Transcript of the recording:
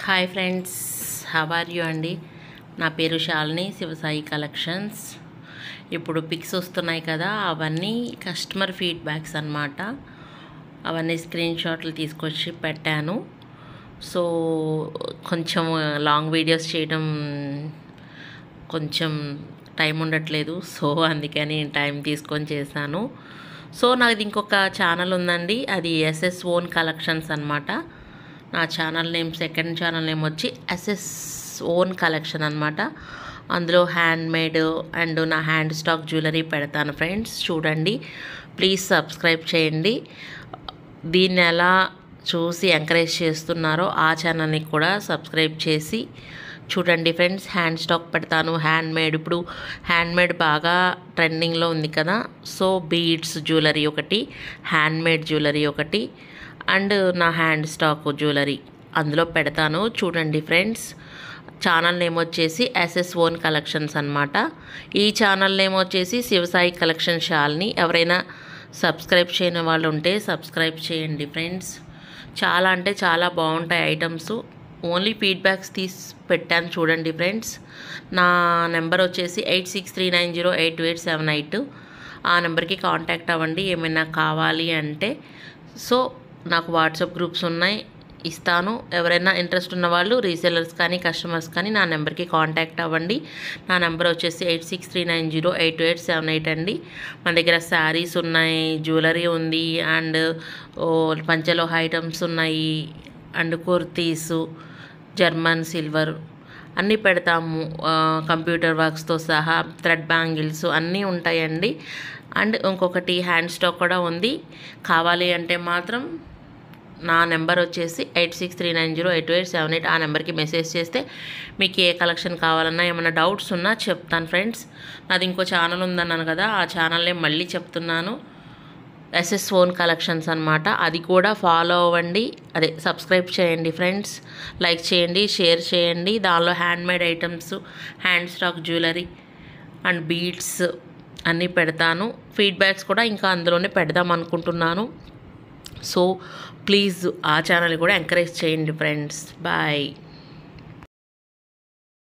Hi friends, how are you అండి. నా పేరు శాలిని, శివసాయి కలెక్షన్స్. ఇప్పుడు పిక్స్ వస్తున్నాయి కదా, అవన్నీ కస్టమర్ ఫీడ్బ్యాక్స్ అన్నమాట. అవన్నీ స్క్రీన్ షాట్లు తీసుకొచ్చి పెట్టాను. సో కొంచెం లాంగ్ వీడియోస్ చేయడం కొంచెం టైం ఉండట్లేదు. సో అందుకని టైం తీసుకొని చేశాను. సో నాది ఇంకొక ఛానల్ ఉందండి, అది ఎస్ఎస్ ఓన్ కలెక్షన్స్ అన్నమాట. నా channel name, second channel name వచ్చి ఎస్ఎస్ ఓన్ కలెక్షన్ అనమాట. అందులో హ్యాండ్ మేడ్ అండ్ నా హ్యాండ్ స్టాక్ జ్యువెలరీ పెడతాను ఫ్రెండ్స్. చూడండి, ప్లీజ్ సబ్స్క్రైబ్ చేయండి. దీన్ని ఎలా చూసి ఎంకరేజ్ చేస్తున్నారో ఆ ఛానల్ని కూడా సబ్స్క్రైబ్ చేసి చూడండి ఫ్రెండ్స్. హ్యాండ్ స్టాక్ పెడతాను, హ్యాండ్ మేడ్. ఇప్పుడు హ్యాండ్ మేడ్ బాగా ట్రెండింగ్లో ఉంది కదా. సో బీడ్స్ జ్యువెలరీ ఒకటి, హ్యాండ్ మేడ్ జ్యువెలరీ ఒకటి, అండ్ నా హ్యాండ్ స్టాక్ జ్యువెలరీ అందులో పెడతాను. చూడండి ఫ్రెండ్స్. ఛానల్ నేమ్ వచ్చేసి ఎస్ఎస్ ఓన్ కలెక్షన్స్ అనమాట. ఈ ఛానల్ నేమ్ వచ్చేసి శివసాయి కలెక్షన్ శాలిని. ఎవరైనా సబ్స్క్రైబ్ చేయని వాళ్ళు ఉంటే సబ్స్క్రైబ్ చేయండి ఫ్రెండ్స్. చాలా అంటే చాలా బాగుంటాయి ఐటమ్స్. ఓన్లీ ఫీడ్బ్యాక్స్ తీసి పెట్టాను చూడండి ఫ్రెండ్స్. నా నెంబర్ వచ్చేసి 8639082878. ఆ నెంబర్కి కాంటాక్ట్ అవ్వండి ఏమైనా కావాలి అంటే. సో నాకు వాట్సాప్ గ్రూప్స్ ఉన్నాయి, ఇస్తాను. ఎవరైనా ఇంట్రెస్ట్ ఉన్న వాళ్ళు, రీసెలర్స్ కానీ కస్టమర్స్ కానీ నా నెంబర్కి కాంటాక్ట్ అవ్వండి. నా నెంబర్ వచ్చేసి 8639082878 అండి. మన దగ్గర శారీస్ ఉన్నాయి, జ్యువెలరీ ఉంది, అండ్ పంచలోహ ఐటమ్స్ ఉన్నాయి, అండ్ కుర్తీసు, జర్మన్ సిల్వర్ అన్నీ పెడతాము. కంప్యూటర్ వర్క్స్తో సహా థ్రెడ్ బ్యాంగిల్స్ అన్నీ ఉంటాయండి. అండ్ ఇంకొకటి హ్యాండ్ స్టాక్ కూడా ఉంది. కావాలి అంటే మాత్రం నా నెంబర్ వచ్చేసి 8639082878. ఆ నెంబర్కి మెసేజ్ చేస్తే మీకు ఏ కలెక్షన్ కావాలన్నా, ఏమైనా డౌట్స్ ఉన్నా చెప్తాను ఫ్రెండ్స్. నాది ఇంకో ఛానల్ ఉందన్నాను కదా, ఆ ఛానల్నే మళ్ళీ చెప్తున్నాను, ఎస్ఎస్ ఓన్ కలెక్షన్స్ అనమాట. అది కూడా ఫాలో అవ్వండి, అదే సబ్స్క్రైబ్ చేయండి ఫ్రెండ్స్. లైక్ చేయండి, షేర్ చేయండి. దానిలో hand made items, hand stock jewellery and beads అన్నీ పెడతాను. ఫీడ్బ్యాక్స్ కూడా ఇంకా అందులోనే పెడదాం అనుకుంటున్నాను. సో ప్లీజ్ ఆ ఛానల్ కూడా ఎంకరేజ్ చేయండి ఫ్రెండ్స్. బాయ్.